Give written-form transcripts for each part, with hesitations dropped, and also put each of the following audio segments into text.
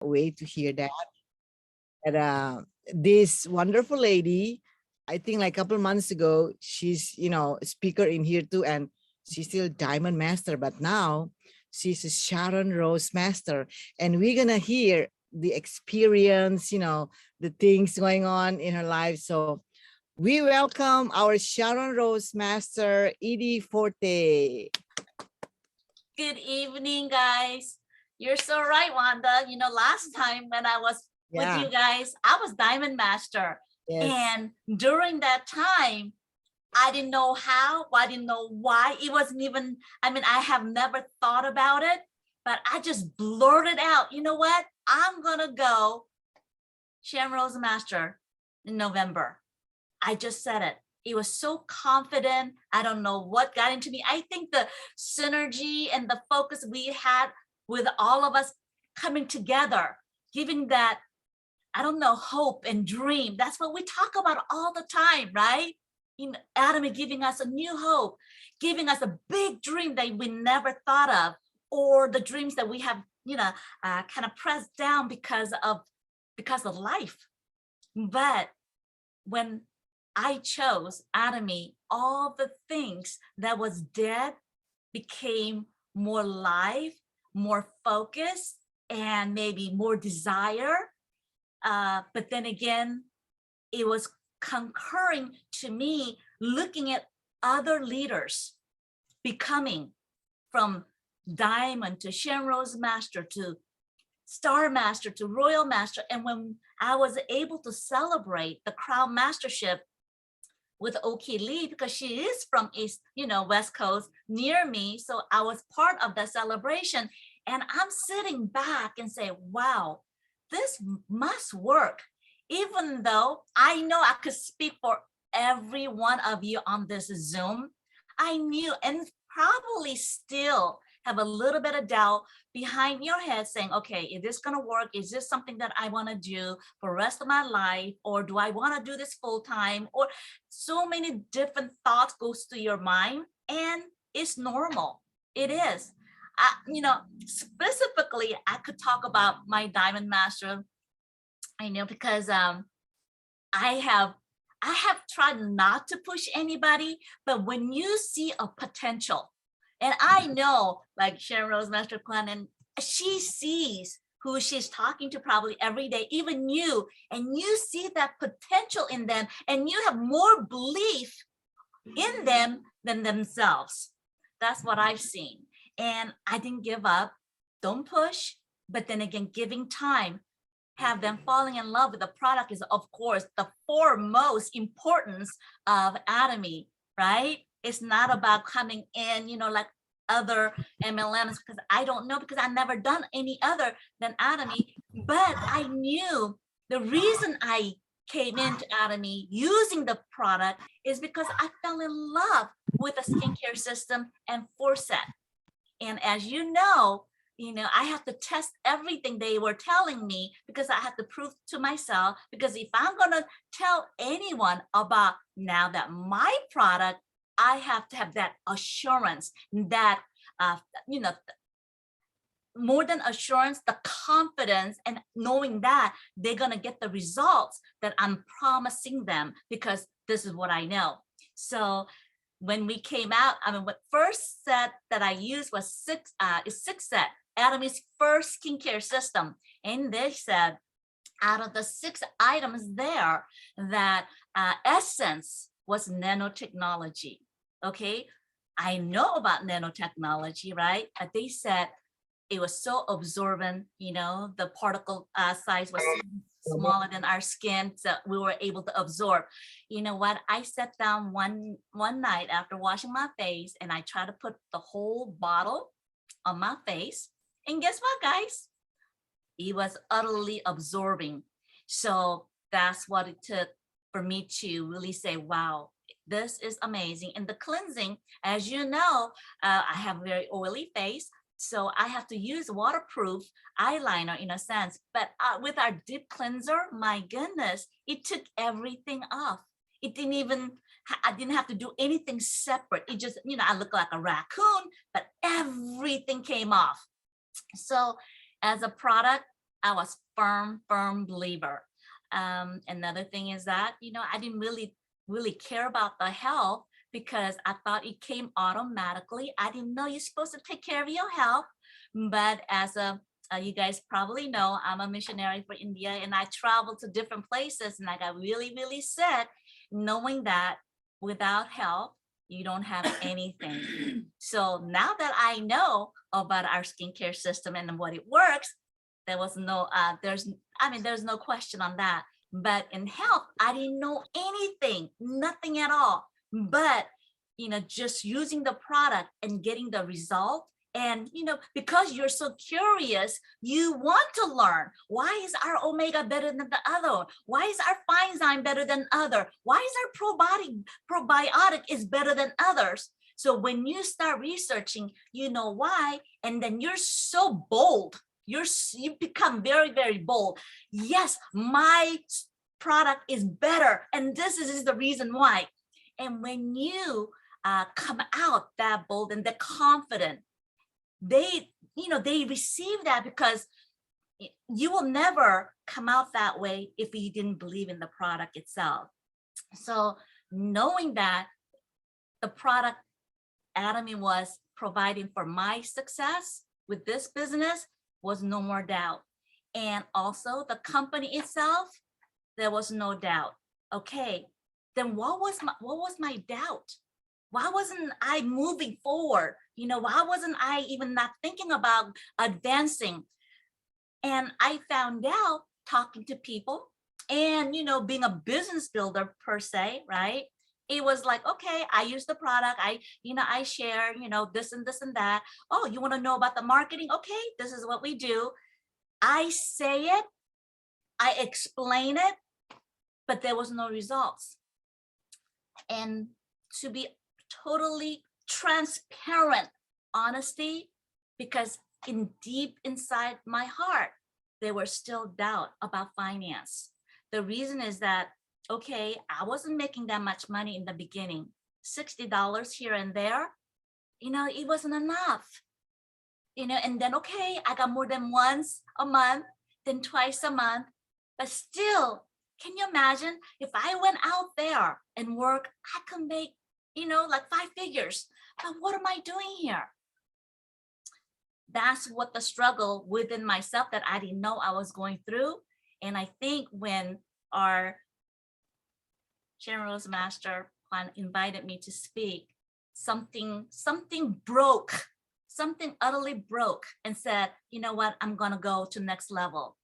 wait to hear that. And this wonderful lady, I think like a couple months ago, she's, a speaker in here too, and she's still Diamond Master, but now she's a Sharon Rose Master. And we're gonna hear the experience, the things going on in her life. So we welcome our Sharon Rose Master, Eydie Forte. Good evening, guys. You're so right, Wanda. Last time when I was with you guys, I was Diamond Master. Yes. And during that time, I didn't know how, I didn't know why. It wasn't even, I have never thought about it, but I just blurted out, you know what? I'm going to go Sharon Rose Master in November. I just said it. It was so confident. I don't know what got into me. I think the synergy and the focus we had with all of us coming together, giving that, I don't know, hope and dream. That's what we talk about all the time, right? Adam is giving us a new hope, giving us a big dream that we never thought of, or the dreams that we have, kind of pressed down because of life. But when I chose Atomy, all the things that was dead became more live, more focused, and maybe more desire. But then again, it was concurring to me looking at other leaders becoming from Diamond to Sharon Rose Master to Star Master to Royal Master. And when I was able to celebrate the Crown Mastership with Oki Lee, because she is from East, West Coast near me. So I was part of that celebration. And I'm sitting back and say, wow, this must work. Even though I know I could speak for every one of you on this Zoom, I knew and probably still have a little bit of doubt behind your head saying, okay, is this gonna work? Is this something that I wanna do for the rest of my life? Or do I wanna do this full time? Or so many different thoughts goes through your mind, and it's normal, it is. Specifically, I could talk about my Diamond Master, because I have tried not to push anybody, but when you see a potential, and I know like Sharon Rose Master Kwan, and she sees who she's talking to probably every day, even you, and you see that potential in them, and you have more belief in them than themselves. That's what I've seen. And I didn't give up, don't push, but then again, giving time, have them falling in love with the product is, of course, the foremost importance of Atomy, right? It's not about coming in, like other MLMs, because I don't know, because I've never done any other than Atomy. But I knew the reason I came into Atomy using the product is because I fell in love with the skincare system and Forte. And as you know, I have to test everything they were telling me, because I have to prove to myself, because if I'm going to tell anyone about now that my product, I have to have that assurance that, more than assurance, the confidence, and knowing that they're going to get the results that I'm promising them, because this is what I know. So when we came out, what first set that I used was six set, Atomy's first skincare system. And they said, out of the 6 items there, that essence was nanotechnology. Okay, I know about nanotechnology, right? But they said it was so absorbent, the particle size was smaller than our skin, so we were able to absorb. You know what? I sat down one night after washing my face, and I tried to put the whole bottle on my face. And guess what, guys? It was utterly absorbing. So that's what it took for me to really say, wow, this is amazing. And the cleansing, as you know, I have a very oily face, so I have to use waterproof eyeliner in a sense. But with our deep cleanser, my goodness, it took everything off. It didn't even, I didn't have to do anything separate. It just, I look like a raccoon, but everything came off. So as a product, I was firm believer. Another thing is that, you know, I didn't really care about the health because I thought it came automatically. I didn't know you're supposed to take care of your health. But as you guys probably know, I'm a missionary for India, and I traveled to different places, and I got really sick, knowing that without health, you don't have anything. So now that I know about our skincare system and what it works, there was no, there's no question on that. But in health, I didn't know anything, nothing at all. But, you know, just using the product and getting the result. And, you know, because you're so curious, you want to learn. Why is our omega better than the other? Why is our Feinzyme better than other? Why is our probiotic is better than others? So when you start researching, you know why, and then you're so bold. You become very bold. Yes, my product is better, and this is the reason why. And when you come out that bold and that confident, they receive that, because you will never come out that way if you didn't believe in the product itself. So knowing that the product Atomy was providing for my success with this business was no more doubt. And also the company itself, there was no doubt. Okay, then what was my doubt? Why wasn't I moving forward? You know, why wasn't I even not thinking about advancing? And I found out talking to people and, you know, being a business builder per se, right? It was like, okay, I use the product. I share, you know, this and that. Oh, you want to know about the marketing? Okay, this is what we do. I say it, I explain it, but there was no results. And to be totally transparent, honesty, because deep inside my heart, there was still doubt about finance. The reason is that, okay, I wasn't making that much money in the beginning. $60 here and there, you know, it wasn't enough. You know, and then, okay, I got more than once a month, then twice a month, but still, can you imagine if I went out there and work, I could make, you know, like 5 figures, but what am I doing here? That's what the struggle within myself that I didn't know I was going through. And I think when our General's Master invited me to speak, something broke, something utterly broke, and said, you know what, I'm gonna go to next level.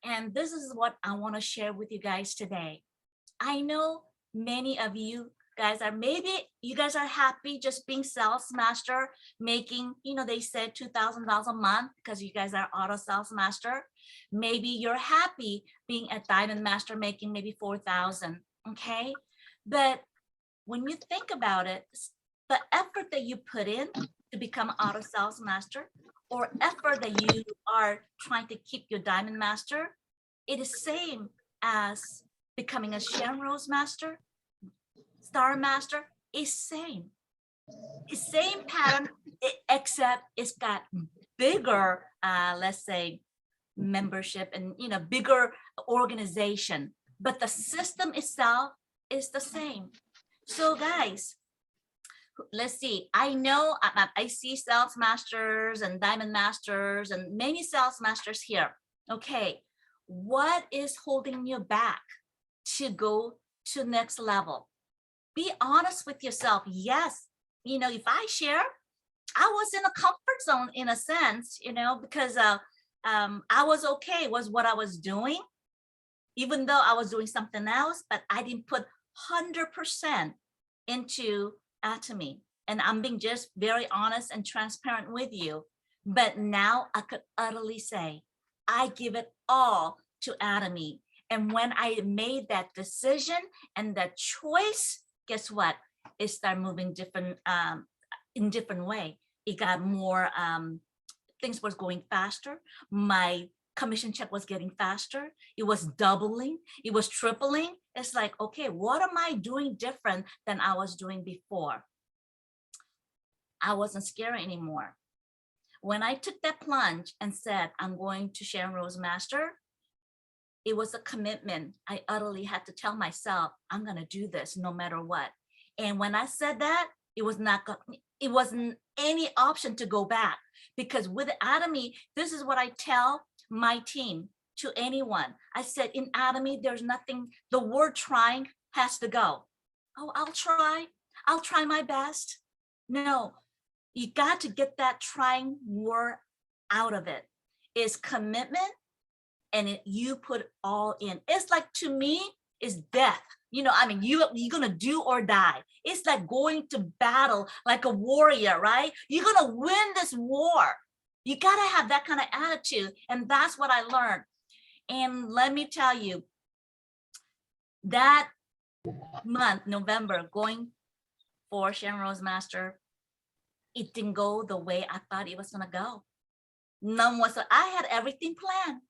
And this is what I want to share with you guys today. I know many of you guys are, maybe you guys are happy just being sales master, making, you know, they said $2,000 a month because you guys are auto sales master. Maybe you're happy being a diamond master, making maybe 4,000. Okay, but when you think about it, the effort that you put in to become auto sales master, or effort that you are trying to keep your diamond master, it is same as becoming a Shamrose master, star master, is same. It's same pattern, except it's got bigger, let's say, membership and, you know, bigger organization, but the system itself is the same. So guys, let's see, I know I see sales masters and diamond masters and many sales masters here. Okay, what is holding you back to go to next level? Be honest with yourself. Yes, you know, if I share, I was in a comfort zone in a sense, you know, because I was okay with what I was doing, even though I was doing something else, but I didn't put 100% into Atomy. And I'm being just very honest and transparent with you. But now I could utterly say, I give it all to Atomy. And when I made that decision and that choice, guess what? It started moving different, in different way. It got more, things was going faster. My commission check was getting faster. It was doubling. It was tripling. It's like, okay, what am I doing different than I was doing before? I wasn't scared anymore. When I took that plunge and said, I'm going to Sharon Rose Master, it was a commitment. I utterly had to tell myself, I'm going to do this no matter what. And when I said that, it wasn't any option to go back, because with Atomy, this is what I tell my team, to anyone. I said, in Atomy, there's nothing, the word trying has to go. Oh, I'll try my best. No, you got to get that trying word out of it. It's commitment, and you put all in. It's like, to me, it's death. You know, I mean, you're gonna do or die. It's like going to battle like a warrior, right? You're gonna win this war. You gotta have that kind of attitude. And that's what I learned. And let me tell you, that month, November, going for Sharon Rose Master, it didn't go the way I thought it was gonna go. I had everything planned.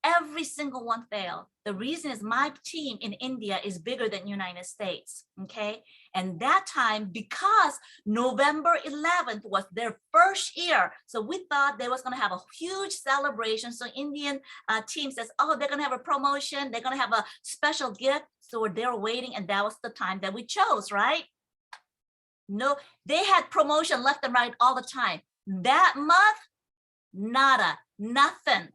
Every single one failed. The reason is my team in India is bigger than United States, okay? And that time, because November 11th was their first year, so we thought they was gonna have a huge celebration. So Indian team says, oh, they're gonna have a promotion, they're gonna have a special gift. So they're waiting, and that was the time that we chose, right? No, they had promotion left and right all the time. That month, nada, nothing.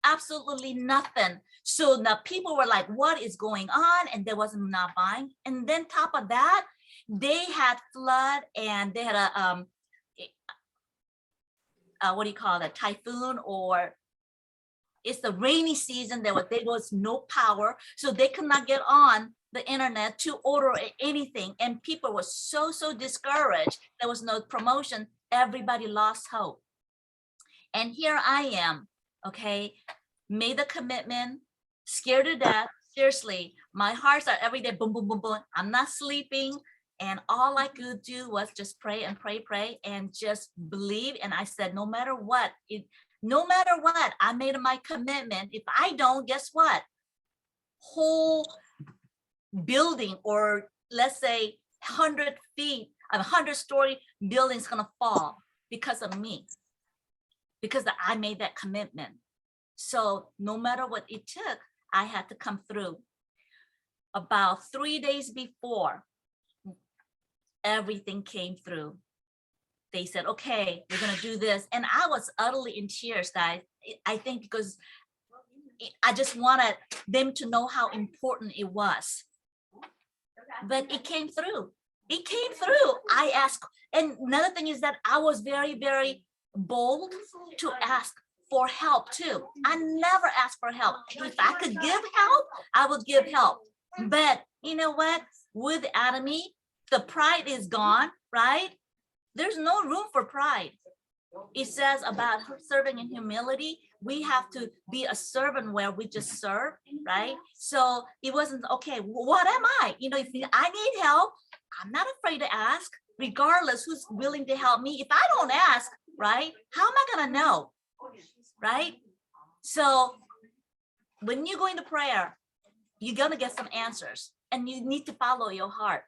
Absolutely nothing. So the people were like, what is going on? And there was not buying. And then top of that, they had flood, and they had a what do you call that, typhoon, or it's the rainy season. There was no power, so they could not get on the internet to order anything, and people were so discouraged. There was no promotion. Everybody lost hope. And here I am, okay, made the commitment, scared to death. Seriously, my hearts are every day, boom, boom, boom, boom. I'm not sleeping. And all I could do was just pray and pray and just believe. And I said, no matter what, I made my commitment. If I don't, guess what? Whole building, or let's say 100 feet, a 100-story building is gonna fall because of me, because I made that commitment. So no matter what it took, I had to come through. About 3 days before, everything came through. They said, okay, we're gonna do this. And I was utterly in tears, guys. I think because I just wanted them to know how important it was. But it came through. It came through. I asked, and another thing is that I was very bold to ask for help too. I never asked for help. If I could give help, I would give help. But you know what? With Atomy, the pride is gone, right? There's no room for pride. It says about serving in humility. We have to be a servant where we just serve, right? So it wasn't, okay, what am I? You know, if I need help, I'm not afraid to ask, regardless who's willing to help me. If I don't ask, right, how am I gonna know, right? So when you go into prayer, you're gonna get some answers, and you need to follow your heart.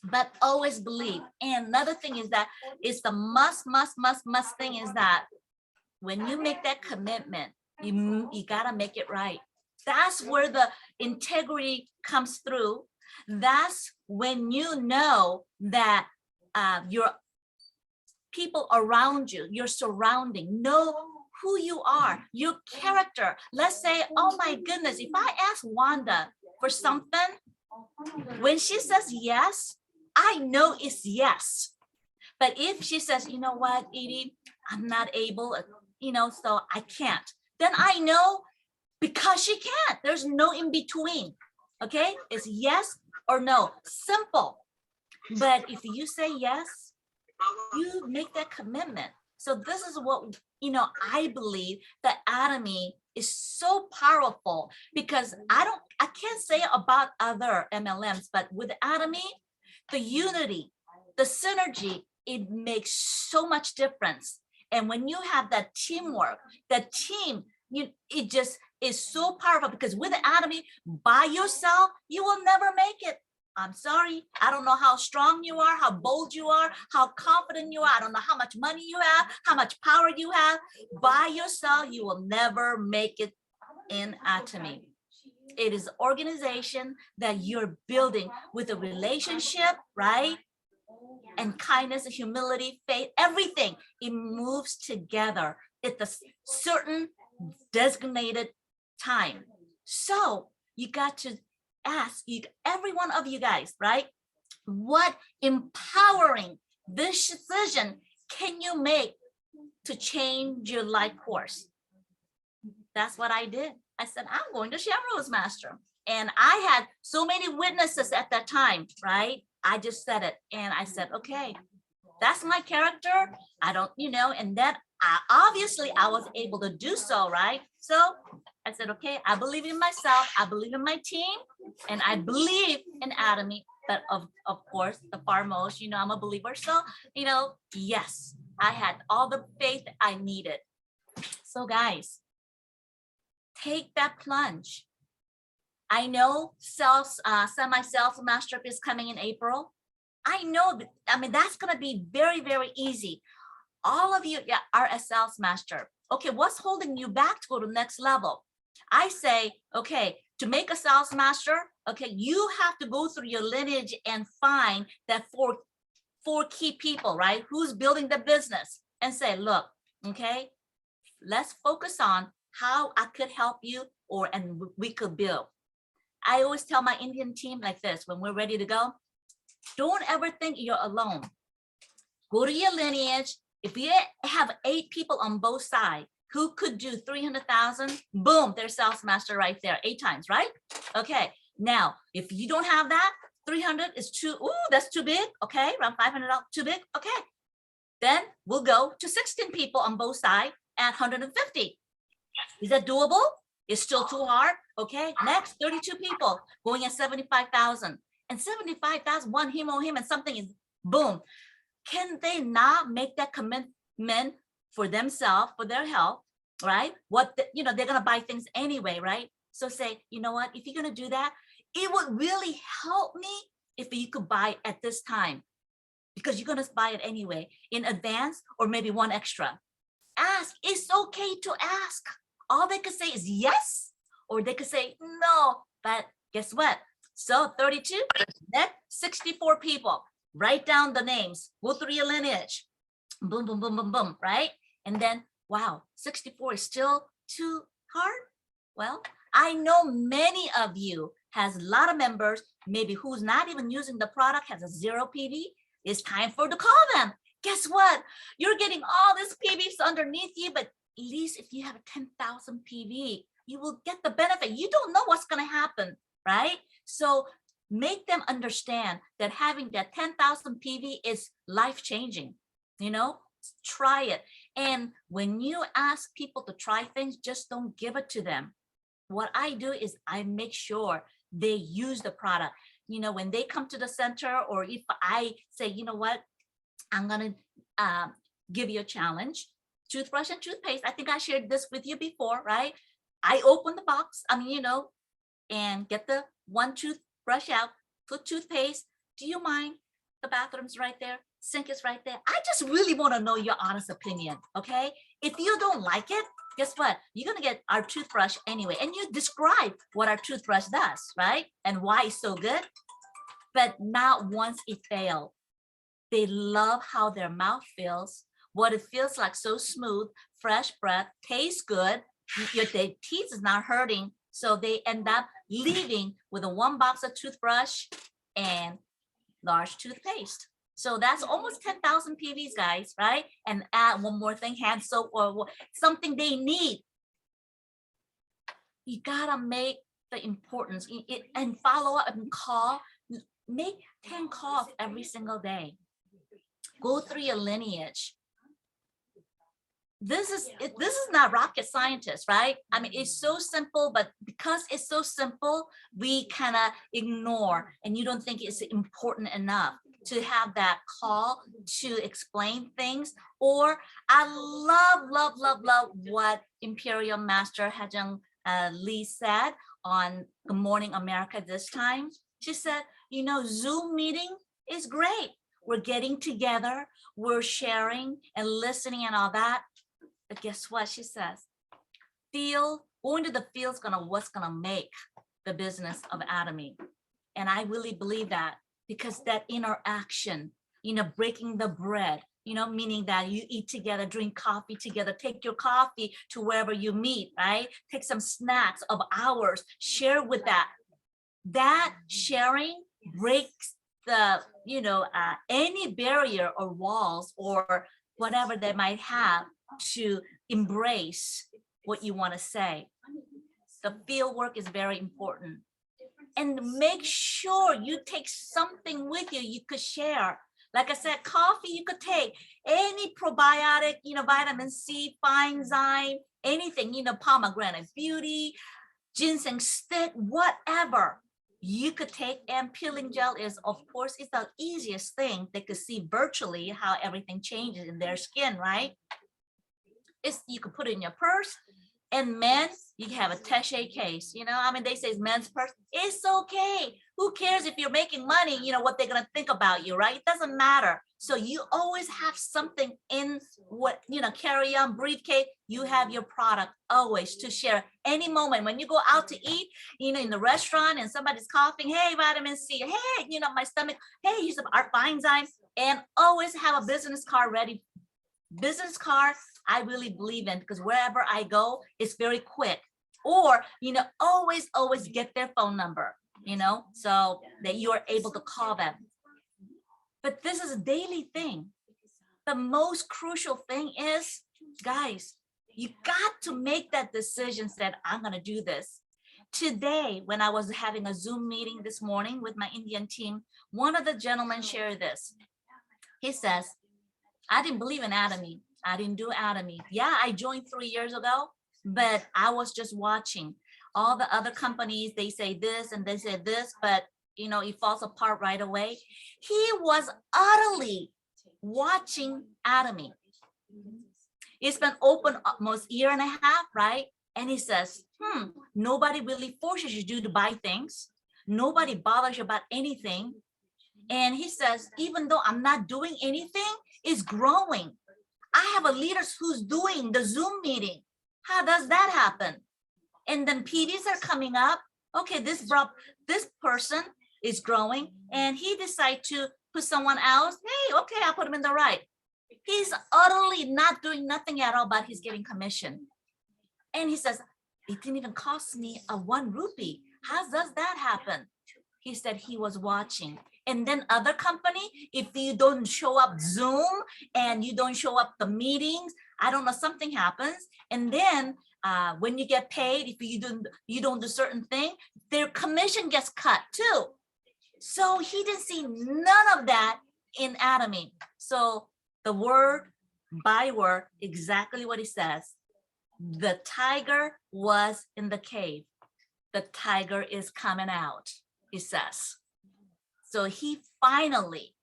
But always believe. And another thing is that it's the must thing is that when you make that commitment, you gotta make it right. That's where the integrity comes through. That's when you know that your people around you, your surrounding, know who you are, your character. Let's say, oh my goodness, if I ask Wanda for something, when she says yes, I know it's yes. But if she says, you know what, Eydie, I'm not able, you know, so I can't, then I know because she can't. There's no in between. Okay, it's yes or no, simple. But if you say yes, you make that commitment. So this is what, you know, I believe that Atomy is so powerful, because I can't say about other MLMs, but with Atomy, the unity, the synergy, it makes so much difference. And when you have that teamwork, that team, it just is so powerful, because with Atomy, by yourself, you will never make it. I'm sorry, I don't know how strong you are, how bold you are, how confident you are. I don't know how much money you have, how much power you have. By yourself, you will never make it in Atomy. It is organization that you're building with a relationship, right? And kindness, humility, faith, everything. It moves together at a certain designated time. So you got to ask every one of you guys, right? What empowering decision can you make to change your life course? That's what I did. I said, I'm going to Shamrose Master. And I had so many witnesses at that time, right? I just said it. And I said, okay, that's my character. I don't, and then obviously I was able to do so, right? So I said, okay, I believe in myself. I believe in my team. And I believe in Atomy. But of course, the foremost, I'm a believer. So, yes, I had all the faith I needed. So guys, take that plunge. I know semi-self mastership is coming in April. I know that, that's going to be very, very easy. All of you are a sales master. Okay, what's holding you back to go to the next level? I say, okay, to make a sales master, okay, you have to go through your lineage and find that four key people, right? Who's building the business, and say, look, okay, let's focus on how I could help you, and we could build. I always tell my Indian team like this, when we're ready to go, don't ever think you're alone. Go to your lineage. If you have 8 people on both sides who could do 300,000, boom, there's sales master right there, 8 times, right? Okay, now, if you don't have that, 300 is too, that's too big, okay, around $500, too big, okay. Then we'll go to 16 people on both sides at 150. Is that doable? It's still too hard, okay. Next, 32 people going at 75,000. And 75,000, one him or him, and something is boom. Can they not make that commitment for themselves, for their health, right? They're gonna buy things anyway, right? So say, you know what, if you're gonna do that, it would really help me if you could buy at this time, because you're gonna buy it anyway in advance, or maybe one extra. Ask. It's okay to ask. All they could say is yes, or they could say no. But guess what? So 32, next 64 people. Write down the names. Go through your lineage. Boom, boom, boom, boom, boom, right? And then, wow, 64 is still too hard? Well, I know many of you has a lot of members, maybe who's not even using the product, has a 0 PV. It's time for to call them. Guess what? You're getting all this PVs underneath you, but at least if you have a 10,000 PV, you will get the benefit. You don't know what's going to happen, right? So make them understand that having that 10,000 PV is life-changing. Try it. And when you ask people to try things, just don't give it to them. What I do is I make sure they use the product. When they come to the center, or if I say, you know what, I'm going to give you a challenge, toothbrush and toothpaste. I think I shared this with you before, right? I open the box, and get the one toothbrush out, put toothpaste. Do you mind? The bathroom's right there, sink is right there. I just really want to know your honest opinion, okay? If you don't like it, guess what? You're going to get our toothbrush anyway, and you describe what our toothbrush does, right? And why it's so good. But not once it failed. They love how their mouth feels, what it feels like, so smooth, fresh breath, tastes good, their teeth is not hurting. So they end up leaving with a 1 box of toothbrush and large toothpaste. So that's almost 10,000 PVs, guys, right? And add one more thing, hand soap or something they need. You gotta make the importance and follow up and call. Make 10 calls every single day. Go through your lineage. This is not rocket scientist, right? It's so simple, but because it's so simple, we kind of ignore, and you don't think it's important enough to have that call to explain things. Or I love what Imperial Master Hajang Lee said on Good Morning America this time. She said, Zoom meeting is great. We're getting together, we're sharing and listening and all that. But guess what she says? Going to the field is what's gonna make the business of Atomy. And I really believe that, because that interaction, breaking the bread, meaning that you eat together, drink coffee together, take your coffee to wherever you meet, right? Take some snacks of ours, share with that. That sharing breaks the, any barrier or walls or whatever they might have to embrace what you want to say. The field work is very important. And make sure you take something with you you could share. Like I said, coffee you could take, any probiotic, vitamin C, fine zyme, anything, pomegranate beauty, ginseng stick, whatever you could take. And peeling gel is, of course, it's the easiest thing. They could see virtually how everything changes in their skin, right? You could put it in your purse. And men, you have a tache case, they say it's men's purse. It's okay. Who cares if you're making money, what they're going to think about you, right? It doesn't matter. So you always have something in what, carry on briefcase. You have your product always to share. Any moment when you go out to eat, in the restaurant and somebody's coughing, hey, vitamin C, hey, my stomach, hey, use our fine zyme, and always have a business card ready. Business card, I really believe in, because wherever I go, it's very quick. Or, always get their phone number, so that you are able to call them. But this is a daily thing. The most crucial thing is, guys, you got to make that decision, that I'm going to do this. Today, when I was having a Zoom meeting this morning with my Indian team, one of the gentlemen shared this. He says, I didn't believe in Atomy. I didn't do Atomy. Yeah, I joined 3 years ago, but I was just watching. All the other companies, they say this and they say this, but it falls apart right away. He was utterly watching Atomy. It's been open almost a year and a half, right? And he says, nobody really forces you to buy things. Nobody bothers you about anything. And he says, even though I'm not doing anything, it's growing. I have a leader who's doing the Zoom meeting. How does that happen? And then PDs are coming up. Okay, this person is growing, and he decided to put someone else. Hey, okay, I'll put him in the right. He's utterly not doing nothing at all, but he's getting commission. And he says, it didn't even cost me a 1 rupee. How does that happen? He said he was watching. And then other company, if you don't show up Zoom and you don't show up the meetings, I don't know, something happens. And then when you get paid, if you don't do certain thing, their commission gets cut too. So he didn't see none of that in Atomy. So the word by word, exactly what he says. The tiger was in the cave. The tiger is coming out, he says. So he finally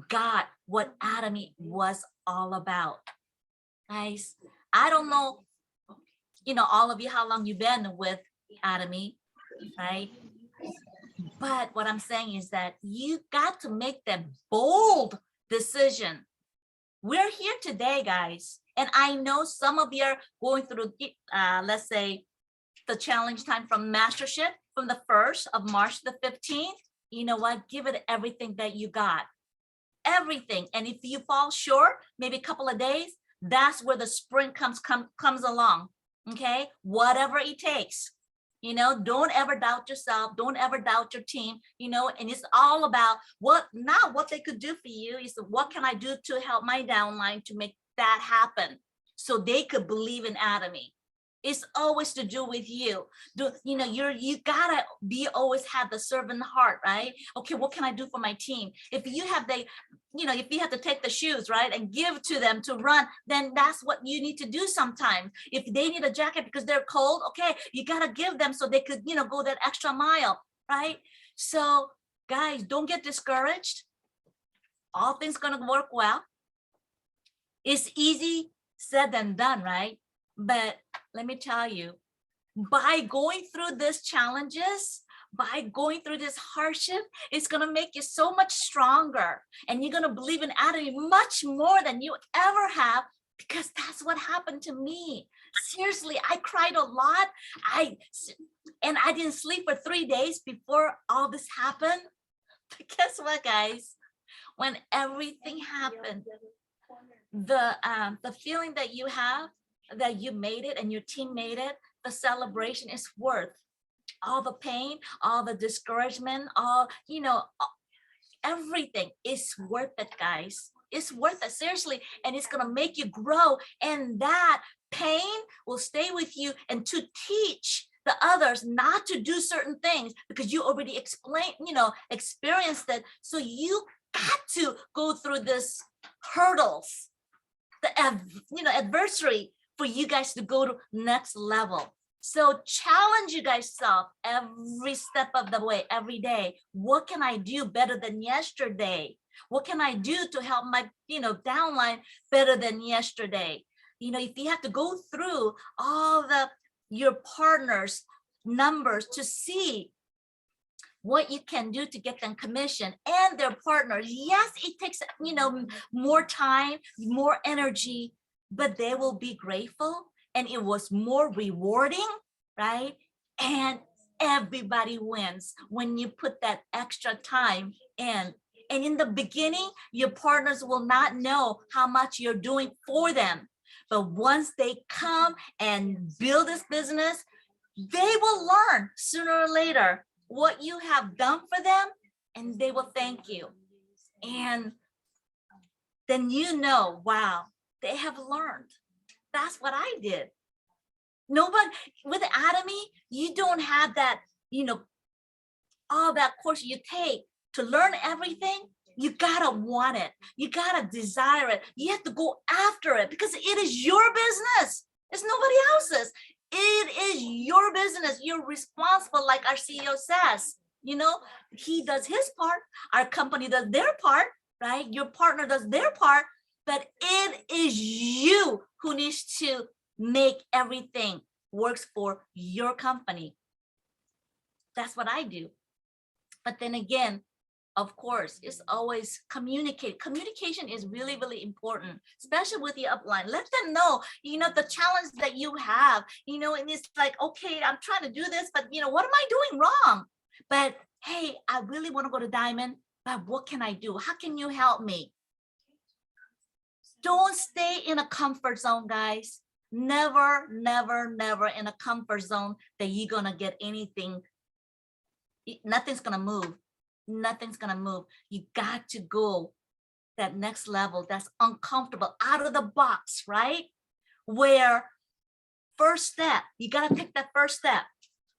got what Atomy was all about. Guys, I don't know, all of you, how long you've been with Atomy, right? But what I'm saying is that you got to make that bold decision. We're here today, guys. And I know some of you are going through, let's say, the challenge time from mastership from the 1st of March to the 15th. You know what? Give it everything that you got. Everything. And if you fall short, maybe a couple of days, that's where the sprint comes along. Okay? Whatever it takes. Don't ever doubt yourself. Don't ever doubt your team. And it's all about not what they could do for you. It's what can I do to help my downline to make that happen so they could believe in Atomy. It's always to do with you. You gotta always have the servant heart, right? Okay, what can I do for my team? If you have if you have to take the shoes, right, and give to them to run, then that's what you need to do sometimes. If they need a jacket because they're cold, okay, you gotta give them so they could, go that extra mile, right? So guys, don't get discouraged. All things gonna work well. It's easy said than done, right? But let me tell you, by going through these challenges, by going through this hardship, it's going to make you so much stronger. And you're going to believe in Eydie much more than you ever have, because that's what happened to me. Seriously, I cried a lot. And I didn't sleep for 3 days before all this happened. But guess what, guys? When everything happened, the feeling that you have, that you made it and your team made it, the celebration is worth all the pain, all the discouragement, all, you know, everything is worth it, guys. It's worth it, seriously. And it's going to make you grow. And that pain will stay with you, and to teach the others not to do certain things, because you already explained, you know, experienced it. So you got to go through this hurdles, the adversary, for you guys to go to next level. So challenge you guys self every step of the way, every day. What can I do better than yesterday? What can I do to help my, downline better than yesterday? If you have to go through all your partners' numbers to see what you can do to get them commission and their partners. Yes, it takes, more time, more energy, but they will be grateful, and it was more rewarding, right? And everybody wins when you put that extra time in. And in the beginning, your partners will not know how much you're doing for them. But once they come and build this business, they will learn sooner or later what you have done for them, and they will thank you. And then wow, they have learned. That's what I did. Nobody with Eydie, you don't have that, all that course you take to learn everything. You gotta want it. You gotta desire it. You have to go after it, because it is your business. It's nobody else's. It is your business. You're responsible, like our CEO says. He does his part. Our company does their part, right? Your partner does their part, but it is you who needs to make everything works for your company. That's what I do. But then again, of course, it's always communicate. Communication is really, really important, especially with the upline. Let them know, the challenge that you have, and it's like, okay, I'm trying to do this, but what am I doing wrong? But hey, I really want to go to Diamond, but what can I do? How can you help me? Don't stay in a comfort zone, guys. Never, never, never in a comfort zone that you're going to get anything. Nothing's going to move. Nothing's going to move. You got to go that next level that's uncomfortable, out of the box, right? Where first step, you got to take that first step.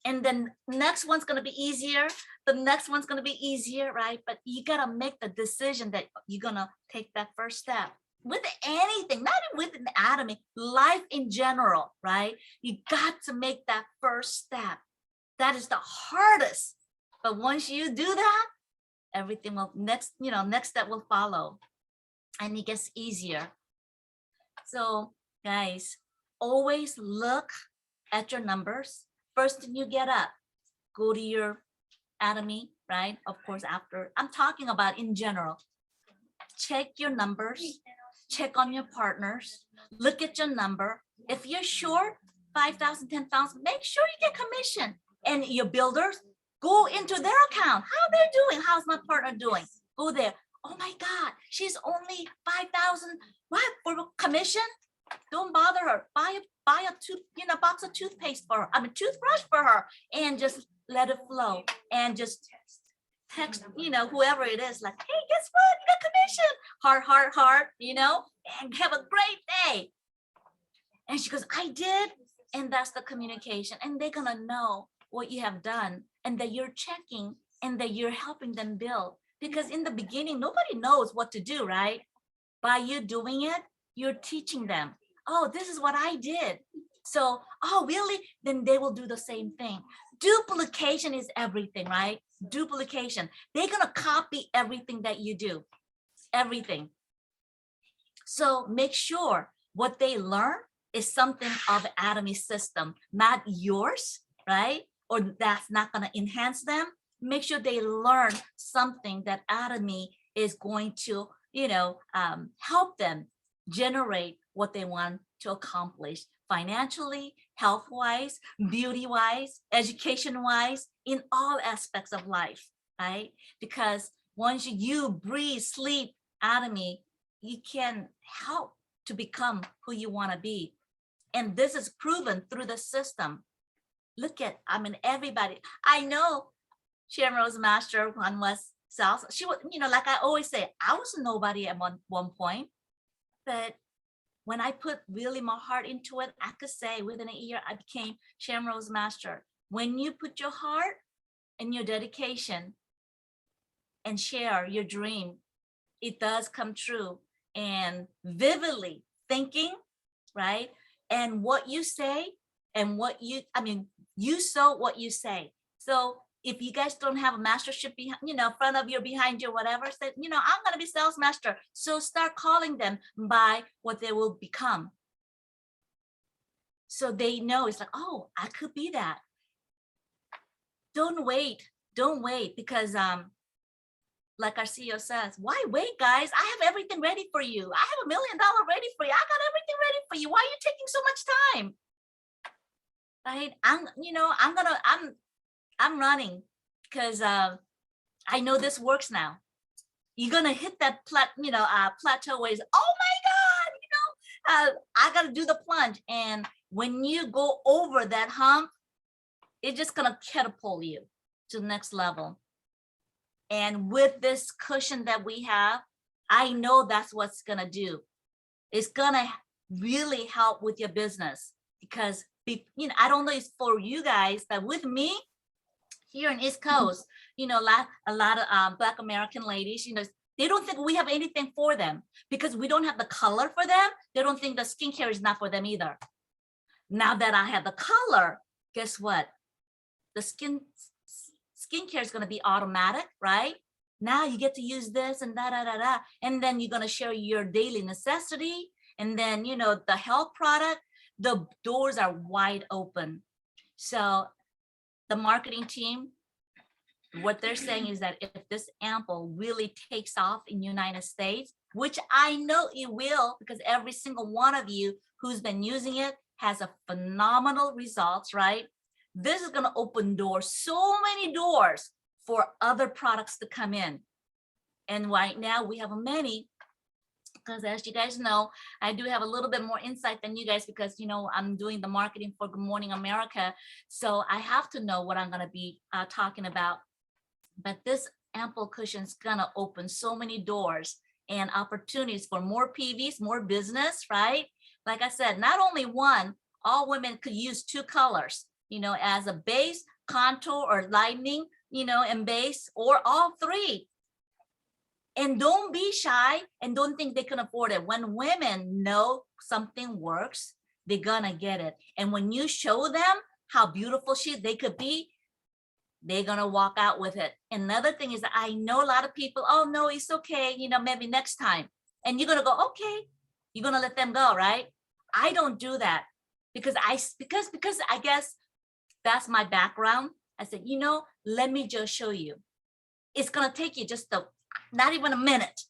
And then next one's going to be easier. The next one's going to be easier, right? But you got to make the decision that you're going to take that first step. With anything, not with an Eydie, life in general, right? You got to make that first step. That is the hardest. But once you do that, everything will next step will follow, and it gets easier. So guys, always look at your numbers. First thing you get up, go to your Eydie, right? Of course, after, I'm talking about in general. Check your numbers, check on your partners, look at your number. If you're short 5,000, 10,000, make sure you get commission. And your builders, go into their account. How they're doing? How's my partner doing? Go there. Oh my God, she's only 5,000. What, for commission? Don't bother her. Buy a box of toothpaste for her. Toothbrush for her, and just let it flow. And just text, whoever it is, like, hey, guess what? You got commission. Heart, heart, heart. And have a great day. And she goes, I did. And that's the communication. And they're gonna know what you have done, and that you're checking, and that you're helping them build. Because in the beginning, nobody knows what to do, right? By you doing it, you're teaching them, oh, this is what I did. So, oh, really? Then they will do the same thing. Duplication is everything, right? Duplication. They're gonna copy everything that you do, everything. So make sure what they learn is something of Eydie system, not yours, right? or that's not going to enhance them, make sure they learn something that Atomy is going to, help them generate what they want to accomplish financially, health-wise, beauty-wise, education-wise, in all aspects of life, right? Because once you breathe, sleep, Atomy, you can help to become who you want to be. And this is proven through the system. Look at, everybody. I know Sharon Rose Master one was South. She was, like I always say, I was nobody at one point, but when I put really my heart into it, I could say within a year, I became Sharon Rose Master. When you put your heart and your dedication and share your dream, it does come true. And vividly thinking, right? And what you say and you sow what you say. So if you guys don't have a mastership behind, front of you, behind you, whatever, say, I'm going to be sales master. So start calling them by what they will become. So they know it's like, oh, I could be that. Don't wait, because like our CEO says, why wait, guys? I have everything ready for you. I have $1 million ready for you. I got everything ready for you. Why are you taking so much time? Right? I'm running because I know this works now. You're gonna hit that plateau where it's, oh my God, I gotta do the plunge. And when you go over that hump, it's just gonna catapult you to the next level. And with this cushion that we have, I know that's what's gonna do. It's gonna really help with your business because I don't know it's for you guys, but with me here in East Coast, a lot of Black American ladies, they don't think we have anything for them because we don't have the color for them. They don't think the skincare is not for them either. Now that I have the color, guess what? The skincare is going to be automatic, right? Now you get to use this and da. And then you're going to share your daily necessity. And then, the health product, the doors are wide open. So the marketing team, what they're saying is that if this ampoule really takes off in the United States, which I know it will, because every single one of you who's been using it has a phenomenal results, right? This is going to open doors, so many doors for other products to come in. And right now we have many, because as you guys know, I do have a little bit more insight than you guys because, I'm doing the marketing for Good Morning America. So I have to know what I'm going to be talking about. But this ampoule cushion is going to open so many doors and opportunities for more PVs, more business, right? Like I said, not only one, all women could use 2 colors, as a base, contour, or lightening, and base, or all 3. And don't be shy and don't think they can afford it. When women know something works, they're gonna get it. And when you show them how beautiful they could be, they're gonna walk out with it. Another thing is that I know a lot of people, oh no, it's okay, maybe next time. And you're gonna go, okay, you're gonna let them go, right? I don't do that because I guess that's my background. I said, let me just show you. It's gonna take you just not even a minute.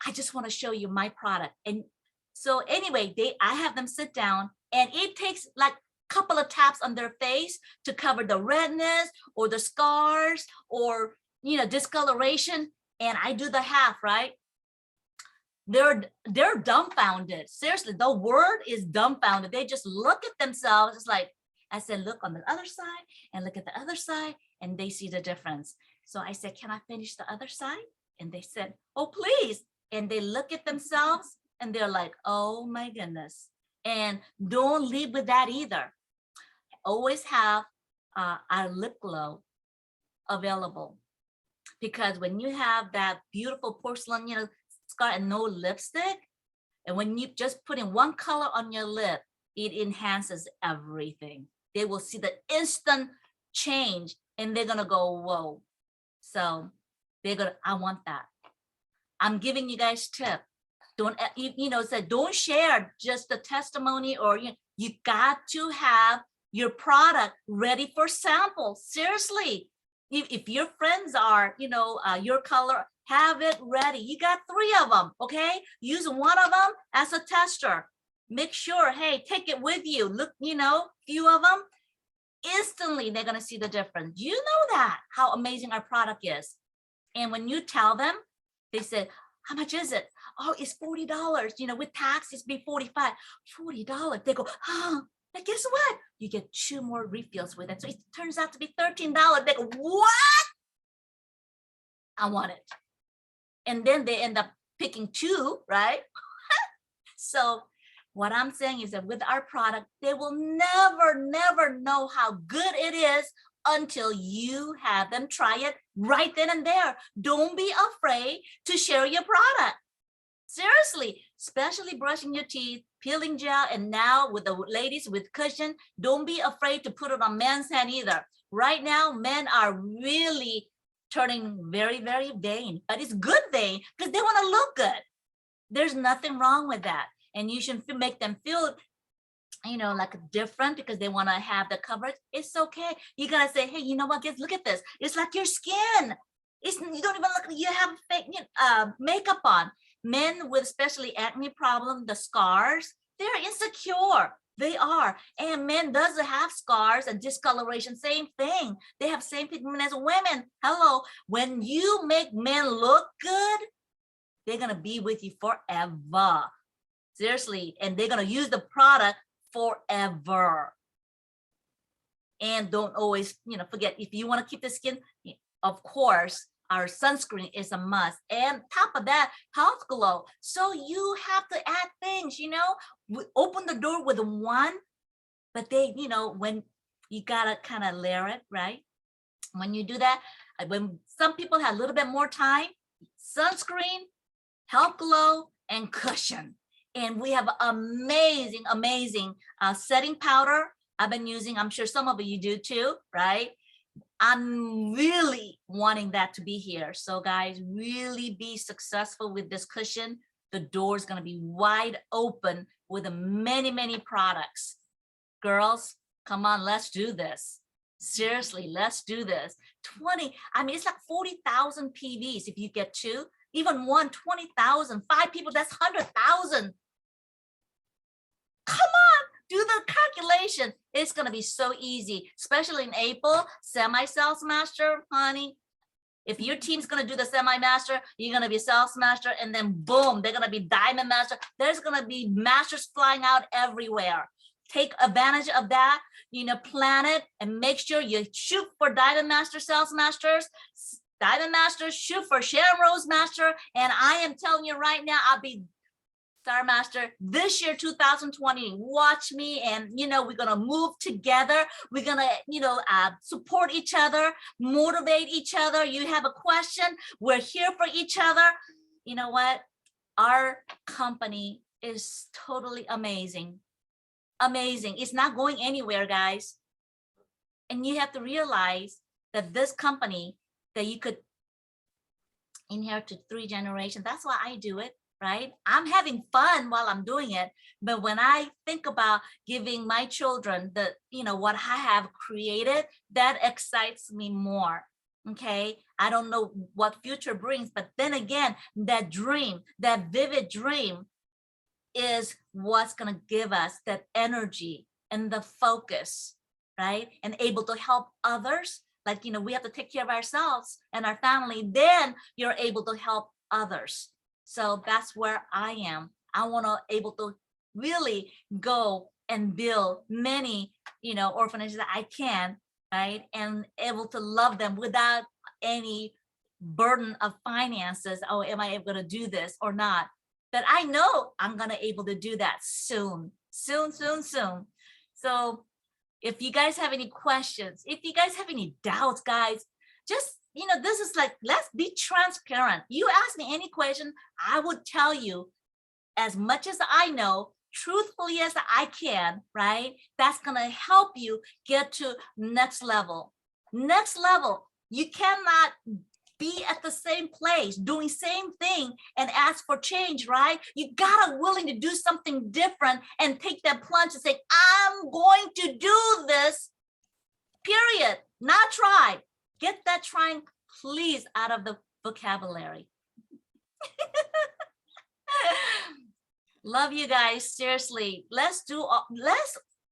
I just want to show you my product. And so anyway, I have them sit down and it takes like a couple of taps on their face to cover the redness or the scars or, discoloration. And I do the half, right? They're dumbfounded. Seriously, the word is dumbfounded. They just look at themselves. It's like, I said, look on the other side and look at the other side and they see the difference. So I said, can I finish the other side? And they said, oh, please. And they look at themselves and they're like, oh my goodness. And don't leave with that either. Always have our lip glow available. Because when you have that beautiful porcelain, scar and no lipstick, and when you just put in one color on your lip, it enhances everything. They will see the instant change and they're gonna go, whoa. So I want that. I'm giving you guys tip. Don't, don't share just the testimony or, you got to have your product ready for sample. Seriously, if your friends are, you know, your color, have it ready. You got 3 of them, okay? Use one of them as a tester. Make sure, hey, take it with you. Look, you know, few of them. Instantly, they're gonna see the difference. You know that, how amazing our product is. And when you tell them, they say, how much is it? Oh, it's $40. You know, with tax, it's be $45. $40. They go, oh, but guess what? You get 2 more refills with it. So it turns out to be $13. They go, what? I want it. And then they end up picking 2, right? So what I'm saying is that with our product, they will never know how good it is until you have them try it right then and there. Don't be afraid to share your product. Seriously, especially brushing your teeth, peeling gel, and now with the ladies with cushion, don't be afraid to put it on men's hand either. Right now, men are really turning very vain, but it's good vain because they want to look good. There's nothing wrong with that. And you should make them feel, you know, like different because they want to have the coverage. It's okay. You gotta say, hey, you know what, guys, look at this. It's like your skin. It's, you don't even look, you have fake makeup on. Men with especially acne problem, the scars, they're insecure. They are. And men doesn't have scars and discoloration, same thing. They have same pigment as women. Hello. When you make men look good, they're gonna be with you forever. Seriously, and they're gonna use the product forever. And don't always, you know, forget, if you want to keep the skin, of course, our sunscreen is a must. And top of that, health glow. So you have to add things, you know, open the door with one, but they, you know, when you gotta kind of layer it, right? When you do that, when some people have a little bit more time, sunscreen, health glow, and cushion. And we have amazing setting powder I've been using. I'm sure some of you do too, right? I'm really wanting that to be here. So guys, really be successful with this cushion. The door is going to be wide open with many products. Girls, come on, let's do this. Seriously, let's do this. 20, I mean, it's like 40,000 PVs if you get 2. Even 1, 20,000, 5 people, that's 100,000. Come on, do the calculation. It's gonna be so easy, especially in April, semi-sales master, honey. If your team's gonna do the semi-master, you're gonna be sales master, and then boom, they're gonna be diamond master. There's gonna be masters flying out everywhere. Take advantage of that, you know, plan it and make sure you shoot for diamond master, sales masters, diamond masters, shoot for Sharon Rose master. And I am telling you right now, I'll be Star Master this year, 2020. Watch me, and you know, we're gonna move together. We're gonna, you know, support each other, motivate each other. You have a question, we're here for each other. You know what? Our company is totally amazing. Amazing. It's not going anywhere, guys. And you have to realize that this company that you could inherit to 3 generations. That's why I do it. Right? I'm having fun while I'm doing it. But when I think about giving my children the, you know, what I have created, that excites me more. Okay. I don't know what future brings, but then again, that dream, that vivid dream is what's going to give us that energy and the focus, right? And able to help others. Like, you know, we have to take care of ourselves and our family. Then you're able to help others. So that's where I am. I want to able to really go and build many, you know, orphanages that I can, right? And able to love them without any burden of finances. Oh, am I able to do this or not? But I know I'm going to able to do that soon. So if you guys have any questions, if you guys have any doubts, guys, just, you know, this is like, let's be transparent. You ask me any question, I would tell you as much as I know, truthfully as I can, right? That's gonna help you get to next level. Next level. You cannot be at the same place, doing same thing and ask for change, right? You gotta willing to do something different and take that plunge and say, I'm going to do this, period. Not try. Get that trying, please, out of the vocabulary. Love you guys, seriously. Let's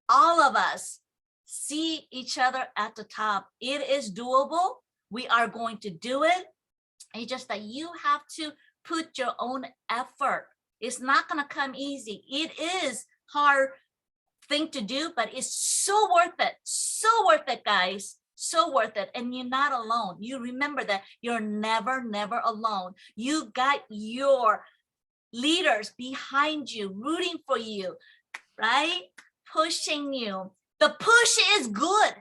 all of us see each other at the top. It is doable. We are going to do it. It's just that you have to put your own effort. It's not going to come easy. It is hard thing to do, but it's so worth it. So worth it, guys. So worth it. And you're not alone. You remember that you're never, never alone. You got your leaders behind you, rooting for you, right? Pushing you. The push is good.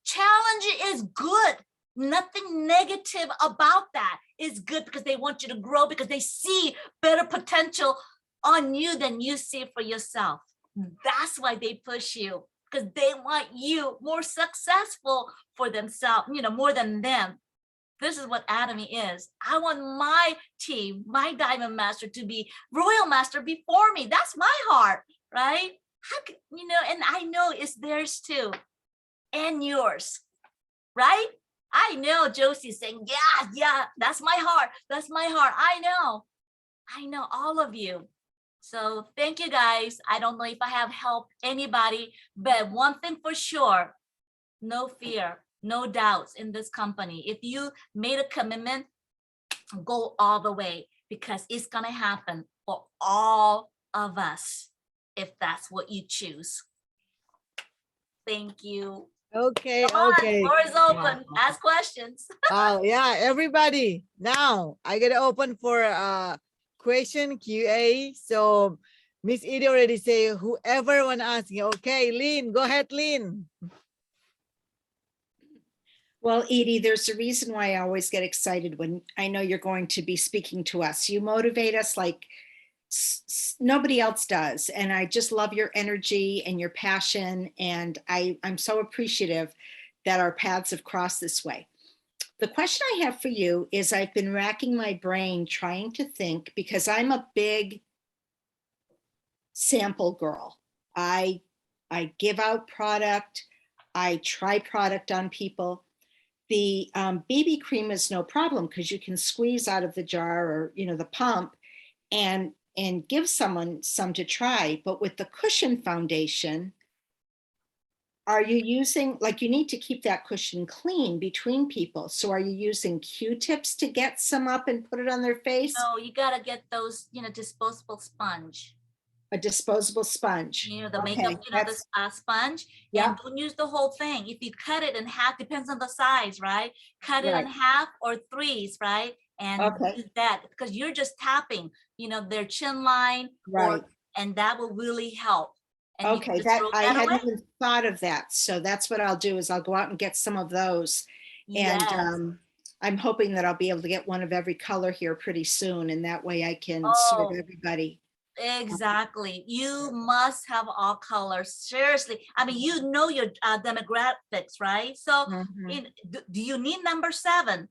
Challenge is good. Nothing negative about that. Is good because they want you to grow, because they see better potential on you than you see for yourself. That's why they push you, because they want you more successful for themselves, more than them. This is what Atomy is. I want my team, my Diamond Master, to be Royal Master before me. That's my heart, right? And I know it's theirs too, and yours, right? I know Josie's saying, yeah, that's my heart. That's my heart. I know all of you. So thank you guys. I don't know if I have helped anybody, but one thing for sure, no fear, no doubts in this company. If you made a commitment, go all the way, because it's gonna happen for all of us if that's what you choose. Thank you. Okay, Come on, okay. floor is open. Ask questions. Oh yeah, everybody. Now I get open for question QA. So Miss Eydie already say whoever want to ask you. Okay, Lynn, go ahead, Lynn. Well, Eydie, there's a reason why I always get excited when I know you're going to be speaking to us. You motivate us like nobody else does. And I just love your energy and your passion. And I'm so appreciative that our paths have crossed this way. The question I have for you is, I've been racking my brain trying to think, because I'm a big sample girl. I give out product. I try product on people. The BB cream is no problem, because you can squeeze out of the jar or, the pump and give someone some to try. But with the cushion foundation, are you using, you need to keep that cushion clean between people. So are you using Q-tips to get some up and put it on their face? No, you got to get those, disposable sponge. A disposable sponge. The makeup, the sponge. Yeah. And don't use the whole thing. If you cut it in half, depends on the size, right? Cut it in half or threes, right? And use that, because you're just tapping, their chin line, and that will really help. And I hadn't even thought of that. So that's what I'll do, is I'll go out and get some of those. Yes. And I'm hoping that I'll be able to get one of every color here pretty soon. And that way I can serve everybody. Exactly. You must have all colors. Seriously. I mean, your demographics, right? So do you need number 7?